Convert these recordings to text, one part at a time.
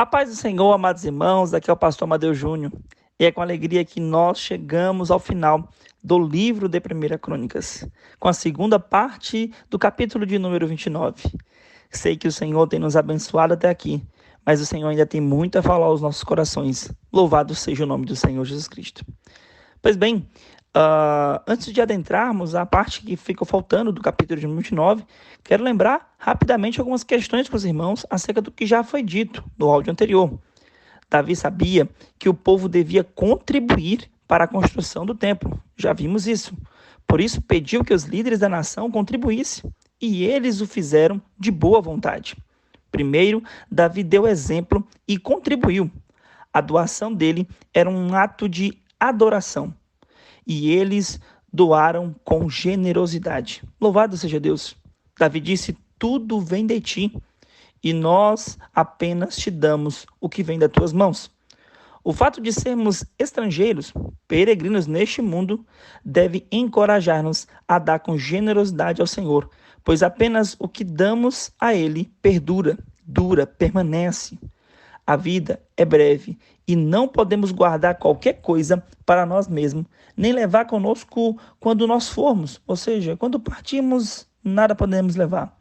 A paz do Senhor, amados irmãos, aqui é o pastor Amadeu Júnior, e é com alegria que nós chegamos ao final do livro de 1 Crônicas, com a segunda parte do capítulo de número 29. Sei que o Senhor tem nos abençoado até aqui, mas o Senhor ainda tem muito a falar aos nossos corações. Louvado seja o nome do Senhor Jesus Cristo. Pois bem, antes de adentrarmos a parte que ficou faltando do capítulo de 29, quero lembrar rapidamente algumas questões com os irmãos acerca do que já foi dito no áudio anterior. Davi sabia que o povo devia contribuir para a construção do templo. Já vimos isso. Por isso, pediu que os líderes da nação contribuíssem, e eles o fizeram de boa vontade. Primeiro, Davi deu exemplo e contribuiu. A doação dele era um ato de adoração, e eles doaram com generosidade. Louvado seja Deus! Davi disse: tudo vem de ti, e nós apenas te damos o que vem das tuas mãos. O fato de sermos estrangeiros, peregrinos neste mundo, deve encorajar-nos a dar com generosidade ao Senhor, pois apenas o que damos a Ele perdura, dura, permanece. A vida é breve e não podemos guardar qualquer coisa para nós mesmos, nem levar conosco quando nós formos, ou seja, quando partirmos, nada podemos levar.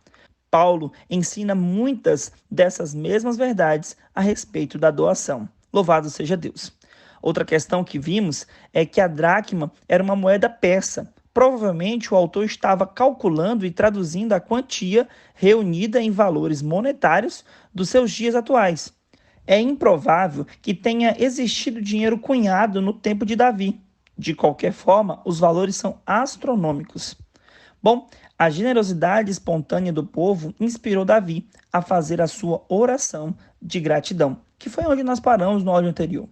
Paulo ensina muitas dessas mesmas verdades a respeito da doação. Louvado seja Deus! Outra questão que vimos é que a dracma era uma moeda persa. Provavelmente o autor estava calculando e traduzindo a quantia reunida em valores monetários dos seus dias atuais. É improvável que tenha existido dinheiro cunhado no tempo de Davi. De qualquer forma, os valores são astronômicos. Bom, a generosidade espontânea do povo inspirou Davi a fazer a sua oração de gratidão, que foi onde nós paramos no áudio anterior.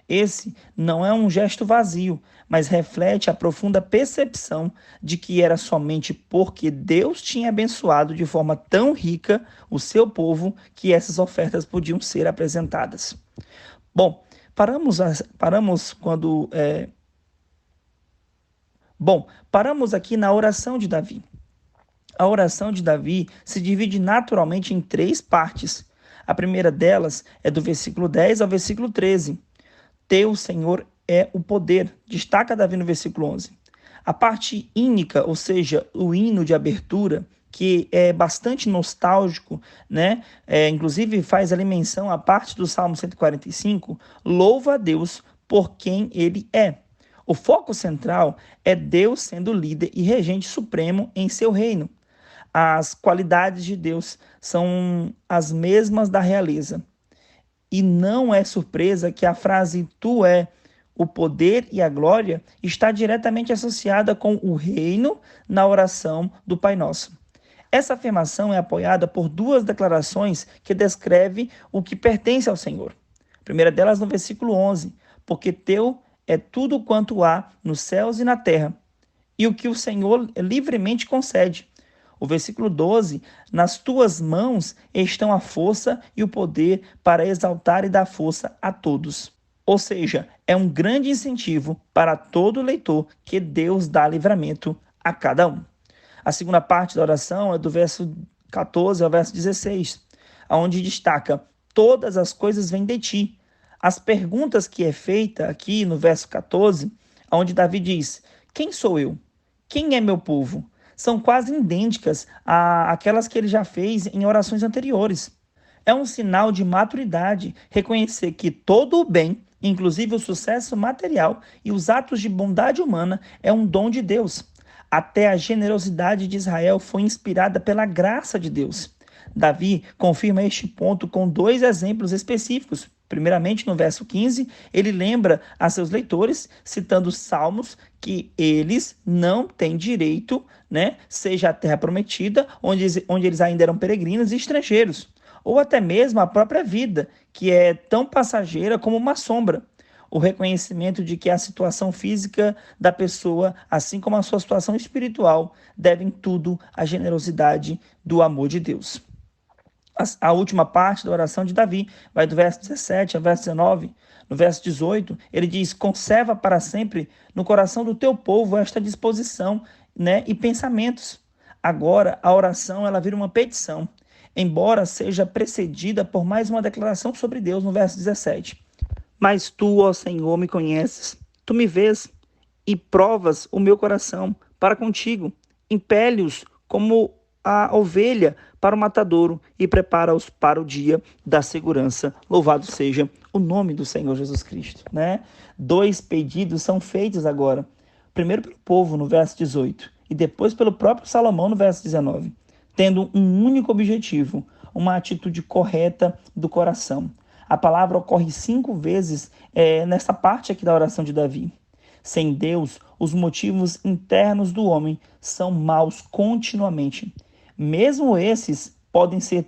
Esse não é um gesto vazio, mas reflete a profunda percepção de que era somente porque Deus tinha abençoado de forma tão rica o seu povo que essas ofertas podiam ser apresentadas. Bom, paramos aqui na oração de Davi. A oração de Davi se divide naturalmente em 3 partes. A primeira delas é do versículo 10 ao versículo 13. Teu, Senhor, é o poder. Destaca Davi no versículo 11. A parte ínica, ou seja, o hino de abertura, que é bastante nostálgico, né? Inclusive faz ali menção à parte do Salmo 145, louva a Deus por quem ele é. O foco central é Deus sendo líder e regente supremo em seu reino. As qualidades de Deus são as mesmas da realeza. E não é surpresa que a frase "tu é o poder e a glória" está diretamente associada com o reino na oração do Pai Nosso. Essa afirmação é apoiada por 2 declarações que descrevem o que pertence ao Senhor. A primeira delas no versículo 11, porque teu é tudo quanto há nos céus e na terra, e o que o Senhor livremente concede. O versículo 12, nas tuas mãos estão a força e o poder para exaltar e dar força a todos. Ou seja, é um grande incentivo para todo leitor que Deus dá livramento a cada um. A segunda parte da oração é do verso 14 ao verso 16, onde destaca: todas as coisas vêm de ti. As perguntas que é feita aqui no verso 14, onde Davi diz: quem sou eu? Quem é meu povo? São quase idênticas àquelas que ele já fez em orações anteriores. É um sinal de maturidade reconhecer que todo o bem, inclusive o sucesso material e os atos de bondade humana, é um dom de Deus. Até a generosidade de Israel foi inspirada pela graça de Deus. Davi confirma este ponto com 2 exemplos específicos. Primeiramente, no verso 15, ele lembra a seus leitores, citando salmos, que eles não têm direito, seja a terra prometida, onde eles ainda eram peregrinos e estrangeiros, ou até mesmo a própria vida, que é tão passageira como uma sombra. O reconhecimento de que a situação física da pessoa, assim como a sua situação espiritual, devem tudo à generosidade do amor de Deus. A última parte da oração de Davi vai do verso 17 ao verso 19. No verso 18, ele diz: conserva para sempre no coração do teu povo esta disposição, e pensamentos. Agora, a oração ela vira uma petição. embora seja precedida por mais uma declaração sobre Deus no verso 17. Mas tu, ó Senhor, me conheces, tu me vês e provas o meu coração para contigo. Impele-os como a ovelha para o matadouro e prepara-os para o dia da segurança. Louvado seja o nome do Senhor Jesus Cristo, né? 2 pedidos são feitos agora. Primeiro pelo povo, no verso 18, e depois pelo próprio Salomão, no verso 19, tendo um único objetivo, uma atitude correta do coração. A palavra ocorre 5 vezes nessa parte aqui da oração de Davi. Sem Deus, os motivos internos do homem são maus continuamente. Mesmo esses podem se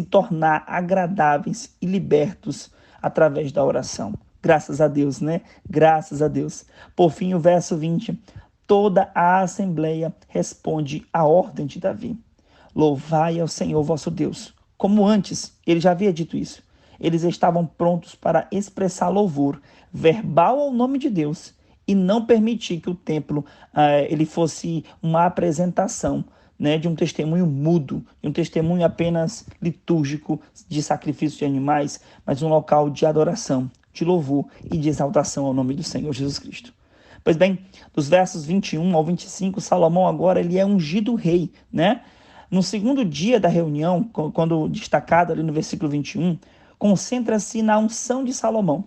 tornar agradáveis e libertos através da oração. Graças a Deus, né? Graças a Deus. Por fim, o verso 20. Toda a assembleia responde à ordem de Davi. Louvai ao Senhor vosso Deus. Como antes, ele já havia dito isso. Eles estavam prontos para expressar louvor verbal ao nome de Deus e não permitir que o templo ele fosse uma apresentação, né, de um testemunho mudo, de um testemunho apenas litúrgico de sacrifício de animais, mas um local de adoração, de louvor e de exaltação ao nome do Senhor Jesus Cristo. Pois bem, dos versos 21 ao 25, Salomão agora ele é ungido rei, né? No segundo dia da reunião, quando destacado ali no versículo 21, concentra-se na unção de Salomão.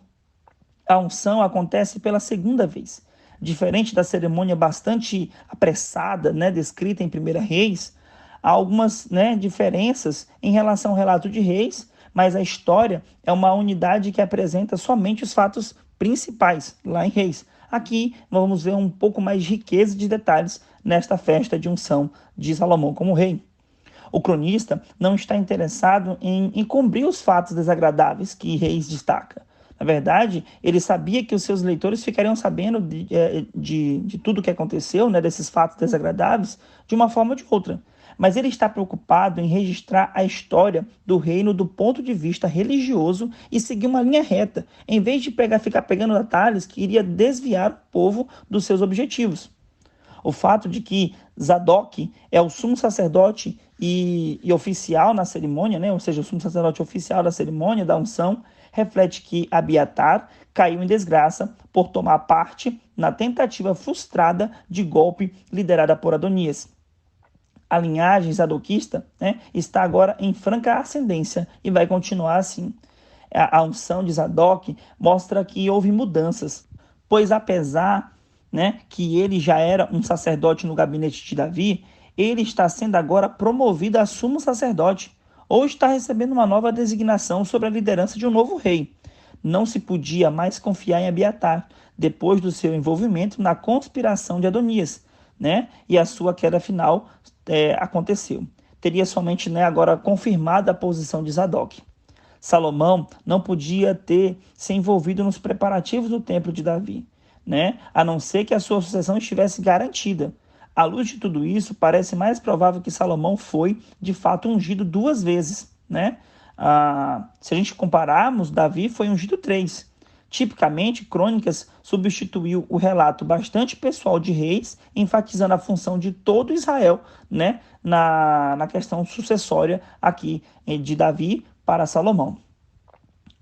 A unção acontece pela segunda vez. Diferente da cerimônia bastante apressada, né, descrita em 1 Reis, há algumas, né, diferenças em relação ao relato de Reis, mas a história é uma unidade que apresenta somente os fatos principais lá em Reis. Aqui vamos ver um pouco mais de riqueza de detalhes nesta festa de unção de Salomão como rei. O cronista não está interessado em encobrir os fatos desagradáveis que Reis destaca. Na verdade, ele sabia que os seus leitores ficariam sabendo de tudo o que aconteceu, né, desses fatos desagradáveis, de uma forma ou de outra. Mas ele está preocupado em registrar a história do reino do ponto de vista religioso e seguir uma linha reta, em vez de ficar pegando atalhos que iria desviar o povo dos seus objetivos. O fato de que Zadok é o sumo sacerdote e oficial na cerimônia, né? Ou seja, o sumo sacerdote oficial da cerimônia da unção, reflete que Abiatar caiu em desgraça por tomar parte na tentativa frustrada de golpe liderada por Adonias. A linhagem zadoquista, né, está agora em franca ascendência e vai continuar assim. A unção de Zadok mostra que houve mudanças, pois apesar, né, que ele já era um sacerdote no gabinete de Davi, ele está sendo agora promovido a sumo sacerdote, ou está recebendo uma nova designação sobre a liderança de um novo rei. Não se podia mais confiar em Abiatar, depois do seu envolvimento na conspiração de Adonias, né? E a sua queda final aconteceu. Teria somente, né, agora confirmado a posição de Zadok. Salomão não podia ter se envolvido nos preparativos do templo de Davi, né? A não ser que a sua sucessão estivesse garantida. À luz de tudo isso, parece mais provável que Salomão foi, de fato, ungido 2 vezes, né? Se a gente compararmos, Davi foi ungido 3. Tipicamente, Crônicas substituiu o relato bastante pessoal de Reis, enfatizando a função de todo Israel, né, na questão sucessória aqui de Davi para Salomão.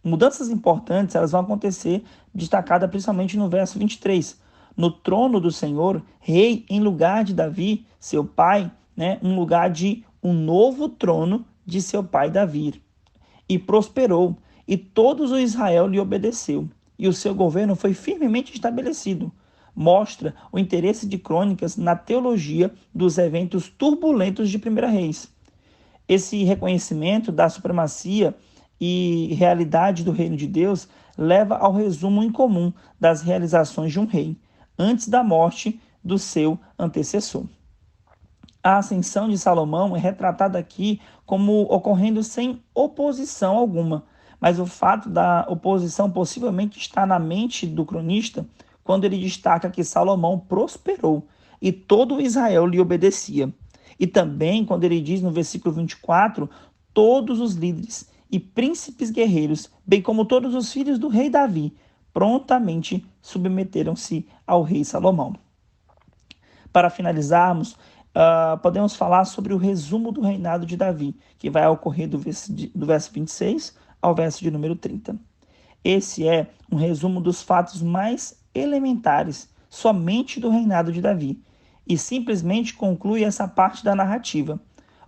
Mudanças importantes elas vão acontecer, destacada principalmente no verso 23. No trono do Senhor, rei em lugar de Davi, seu pai, né, um lugar de um novo trono de seu pai Davi. E prosperou, e todos o Israel lhe obedeceu, e o seu governo foi firmemente estabelecido. Mostra o interesse de Crônicas na teologia dos eventos turbulentos de 1 Reis. Esse reconhecimento da supremacia e realidade do reino de Deus leva ao resumo incomum das realizações de um rei, antes da morte do seu antecessor. A ascensão de Salomão é retratada aqui como ocorrendo sem oposição alguma, mas o fato da oposição possivelmente está na mente do cronista quando ele destaca que Salomão prosperou e todo Israel lhe obedecia. E também quando ele diz no versículo 24, todos os líderes e príncipes guerreiros, bem como todos os filhos do rei Davi, prontamente submeteram-se ao rei Salomão. Para finalizarmos, podemos falar sobre o resumo do reinado de Davi, que vai ocorrer do verso 26 ao verso de número 30. Esse é um resumo dos fatos mais elementares somente do reinado de Davi e simplesmente conclui essa parte da narrativa.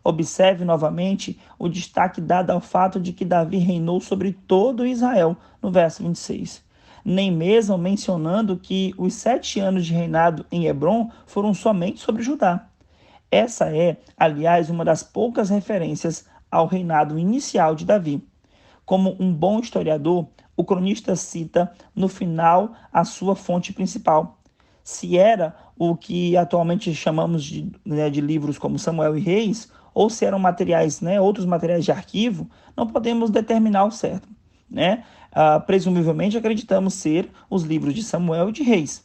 Observe novamente o destaque dado ao fato de que Davi reinou sobre todo Israel, no verso 26. Nem mesmo mencionando que os 7 anos de reinado em Hebrom foram somente sobre Judá. Essa é, aliás, uma das poucas referências ao reinado inicial de Davi. Como um bom historiador, o cronista cita no final a sua fonte principal. Se era o que atualmente chamamos de livros como Samuel e Reis, ou se eram materiais, outros materiais de arquivo, não podemos determinar o certo. Presumivelmente acreditamos ser os livros de Samuel e de Reis,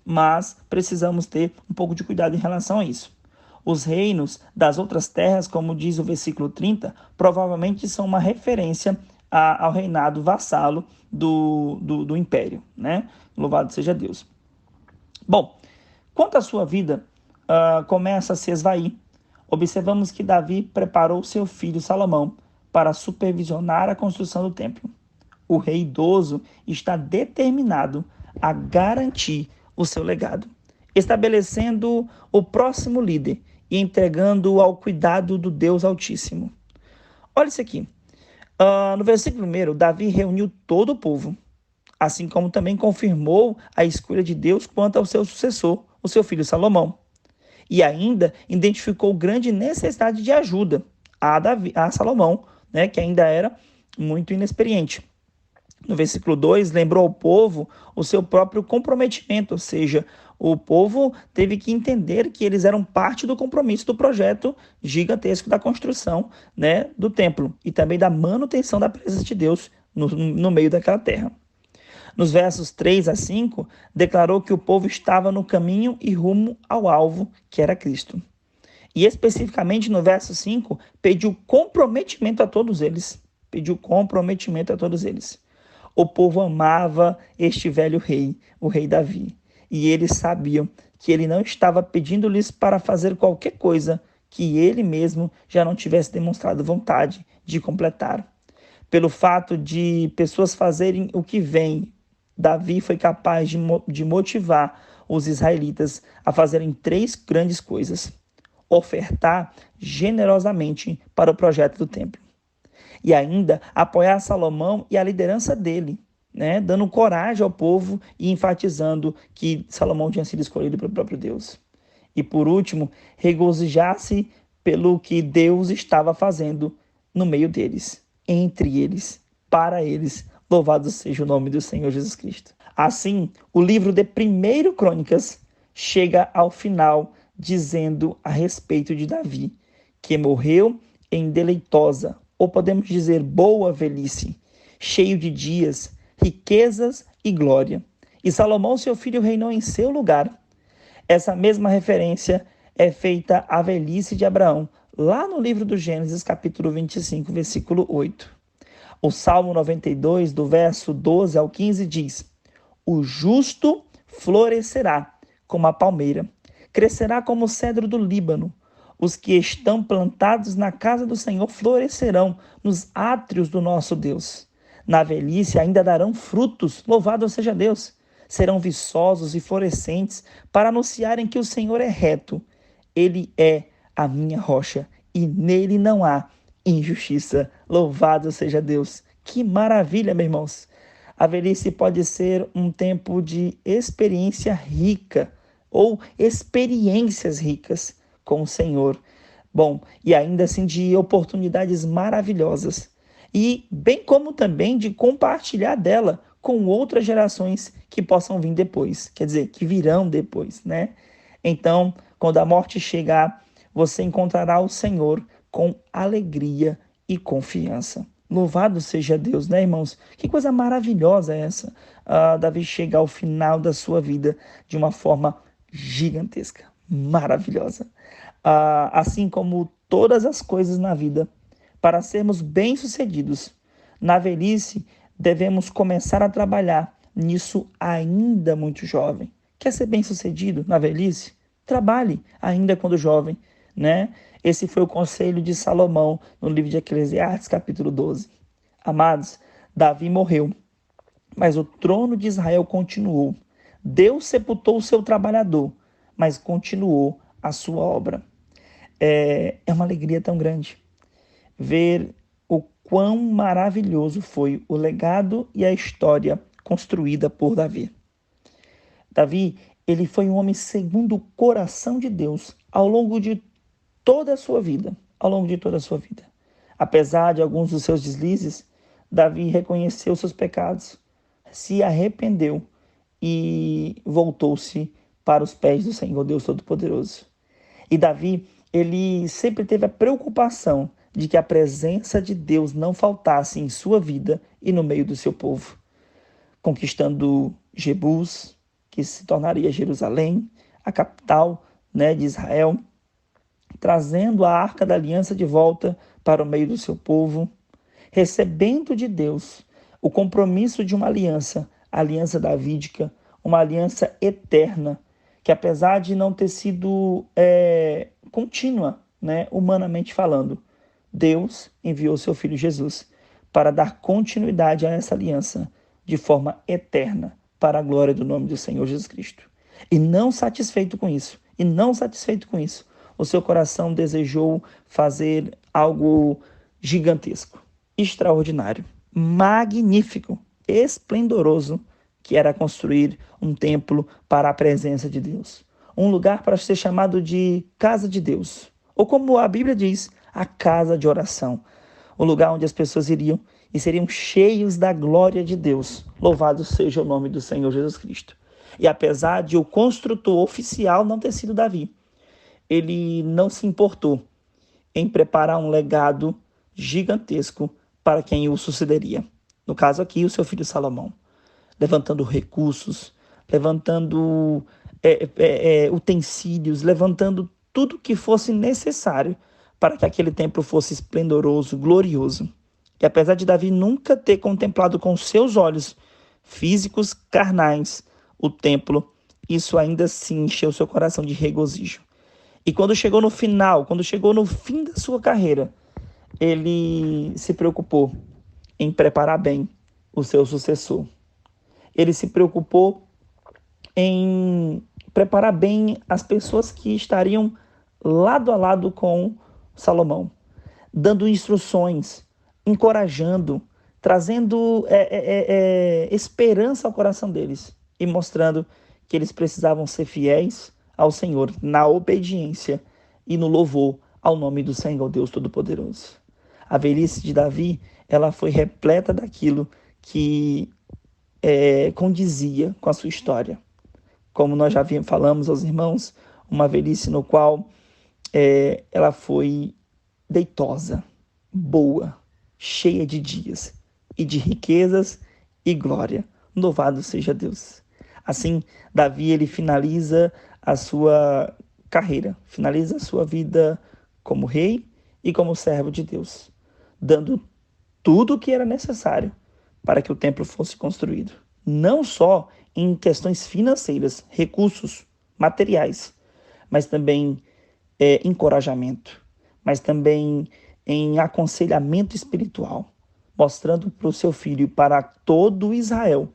mas precisamos ter um pouco de cuidado em relação a isso. Os reinos das outras terras, como diz o versículo 30, provavelmente são uma referência ao reinado vassalo do império. Louvado seja Deus. Bom, quanto à sua vida, começa a se esvair. Observamos que Davi preparou seu filho Salomão para supervisionar a construção do templo. O rei idoso está determinado a garantir o seu legado, estabelecendo o próximo líder e entregando-o ao cuidado do Deus Altíssimo. Olha isso aqui. No versículo 1, Davi reuniu todo o povo, assim como também confirmou a escolha de Deus quanto ao seu sucessor, o seu filho Salomão. E ainda identificou grande necessidade de ajuda a Salomão, que ainda era muito inexperiente. No versículo 2, lembrou ao povo o seu próprio comprometimento, ou seja, o povo teve que entender que eles eram parte do compromisso do projeto gigantesco da construção, do templo e também da manutenção da presença de Deus no meio daquela terra. Nos versos 3 a 5, declarou que o povo estava no caminho e rumo ao alvo, que era Cristo. E especificamente no verso 5, pediu comprometimento a todos eles. O povo amava este velho rei, o rei Davi, e eles sabiam que ele não estava pedindo-lhes para fazer qualquer coisa que ele mesmo já não tivesse demonstrado vontade de completar. Pelo fato de pessoas fazerem o que vem, Davi foi capaz de motivar os israelitas a fazerem 3 grandes coisas: ofertar generosamente para o projeto do templo, e ainda apoiar Salomão e a liderança dele, dando coragem ao povo e enfatizando que Salomão tinha sido escolhido pelo próprio Deus. E por último, regozijar-se pelo que Deus estava fazendo no meio deles, entre eles, para eles. Louvado seja o nome do Senhor Jesus Cristo. Assim, o livro de 1 Crônicas chega ao final dizendo a respeito de Davi, que morreu em deleitosa, ou podemos dizer boa velhice, cheio de dias, riquezas e glória. E Salomão, seu filho, reinou em seu lugar. Essa mesma referência é feita à velhice de Abraão, lá no livro do Gênesis, capítulo 25, versículo 8. O Salmo 92, do verso 12 ao 15, diz: o justo florescerá como a palmeira, crescerá como o cedro do Líbano. Os que estão plantados na casa do Senhor florescerão nos átrios do nosso Deus. Na velhice ainda darão frutos, louvado seja Deus. Serão viçosos e florescentes para anunciarem que o Senhor é reto. Ele é a minha rocha e nele não há injustiça. Louvado seja Deus. Que maravilha, meus irmãos. A velhice pode ser um tempo de experiência rica ou experiências ricas com o Senhor. Bom, e ainda assim de oportunidades maravilhosas. E bem como também de compartilhar dela com outras gerações que possam vir depois. Quer dizer, que virão depois, Então, quando a morte chegar, você encontrará o Senhor com alegria e confiança. Louvado seja Deus, irmãos? Que coisa maravilhosa é essa. Davi chega ao final da sua vida de uma forma gigantesca, maravilhosa. Assim como todas as coisas na vida, para sermos bem-sucedidos, na velhice, devemos começar a trabalhar nisso ainda muito jovem. Quer ser bem-sucedido na velhice? trabalhe ainda quando jovem, né? Esse foi o conselho de Salomão no livro de Eclesiastes, capítulo 12. Amados, Davi morreu, mas o trono de Israel continuou. Deus sepultou o seu trabalhador, mas continuou a sua obra. É uma alegria tão grande ver o quão maravilhoso foi o legado e a história construída por Davi. Davi, ele foi um homem segundo o coração de Deus ao longo de toda a sua vida, Apesar de alguns dos seus deslizes, Davi reconheceu seus pecados, se arrependeu e voltou-se para os pés do Senhor Deus Todo-Poderoso. E Davi, ele sempre teve a preocupação de que a presença de Deus não faltasse em sua vida e no meio do seu povo, conquistando Jebus, que se tornaria Jerusalém, a capital, né, de Israel, trazendo a Arca da Aliança de volta para o meio do seu povo, recebendo de Deus o compromisso de uma aliança, a aliança davídica, uma aliança eterna, que apesar de não ter sido contínua, né, humanamente falando, Deus enviou seu Filho Jesus para dar continuidade a essa aliança de forma eterna, para a glória do nome do Senhor Jesus Cristo. E não satisfeito com isso, o seu coração desejou fazer algo gigantesco, extraordinário, magnífico, esplendoroso, que era construir um templo para a presença de Deus. Um lugar para ser chamado de casa de Deus. Ou como a Bíblia diz, a casa de oração. O lugar onde as pessoas iriam e seriam cheios da glória de Deus. Louvado seja o nome do Senhor Jesus Cristo. E apesar de o construtor oficial não ter sido Davi, ele não se importou em preparar um legado gigantesco para quem o sucederia. No caso aqui, o seu filho Salomão. Levantando recursos, levantando utensílios, levantando tudo que fosse necessário para que aquele templo fosse esplendoroso, glorioso. E apesar de Davi nunca ter contemplado com seus olhos físicos, carnais, o templo, isso ainda assim encheu seu coração de regozijo. E quando chegou no fim da sua carreira, ele se preocupou em preparar bem o seu sucessor. Ele se preocupou em preparar bem as pessoas que estariam lado a lado com Salomão, dando instruções, encorajando, trazendo esperança ao coração deles e mostrando que eles precisavam ser fiéis ao Senhor na obediência e no louvor ao nome do Senhor Deus Todo-Poderoso. A velhice de Davi, ela foi repleta daquilo que condizia com a sua história. Como nós já falamos aos irmãos, uma velhice no qual ela foi deitosa, boa, cheia de dias e de riquezas e glória. Louvado seja Deus. Assim, Davi, ele finaliza a sua carreira, finaliza a sua vida como rei e como servo de Deus, dando tudo o que era necessário para que o templo fosse construído. Não só em questões financeiras, recursos, materiais, mas também encorajamento, mas também em aconselhamento espiritual, mostrando para o seu filho e para todo Israel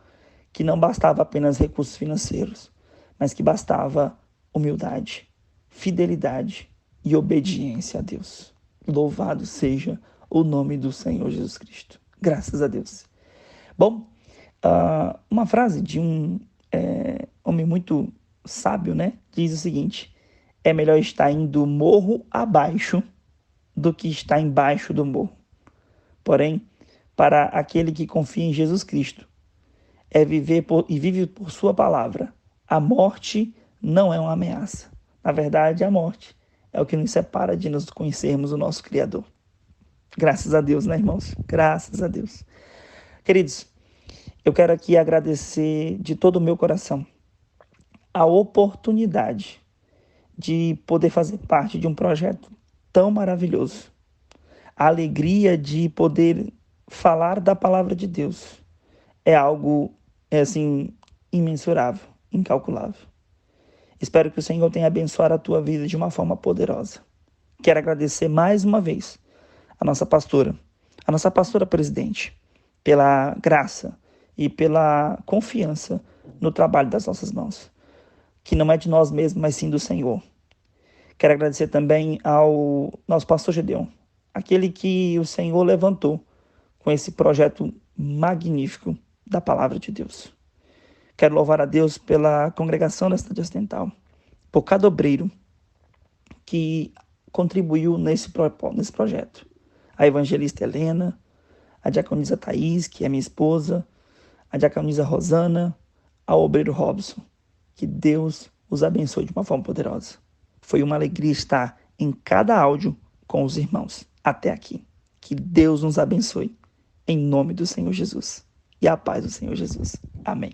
que não bastava apenas recursos financeiros, mas que bastava humildade, fidelidade e obediência a Deus. Louvado seja o nome do Senhor Jesus Cristo. Graças a Deus. Bom, uma frase de um homem muito sábio, né? Diz o seguinte: é melhor estar indo morro abaixo do que estar embaixo do morro. Porém, para aquele que confia em Jesus Cristo, vive por sua palavra. A morte não é uma ameaça. Na verdade, a morte é o que nos separa de nos conhecermos o nosso Criador. Graças a Deus, né, irmãos? Graças a Deus. Queridos, eu quero aqui agradecer de todo o meu coração a oportunidade de poder fazer parte de um projeto tão maravilhoso. A alegria de poder falar da palavra de Deus é algo, assim, imensurável, incalculável. Espero que o Senhor tenha abençoado a tua vida de uma forma poderosa. Quero agradecer mais uma vez a nossa pastora presidente, pela graça e pela confiança no trabalho das nossas mãos, que não é de nós mesmos, mas sim do Senhor. Quero agradecer também ao nosso pastor Gedeon, aquele que o Senhor levantou com esse projeto magnífico da Palavra de Deus. Quero louvar a Deus pela congregação da Cidade Ocidental, por cada obreiro que contribuiu nesse projeto. A evangelista Helena, a diaconisa Thaís, que é minha esposa, a diaconisa Rosana, ao obreiro Robson. Que Deus os abençoe de uma forma poderosa. Foi uma alegria estar em cada áudio com os irmãos até aqui. Que Deus nos abençoe. Em nome do Senhor Jesus. E a paz do Senhor Jesus. Amém.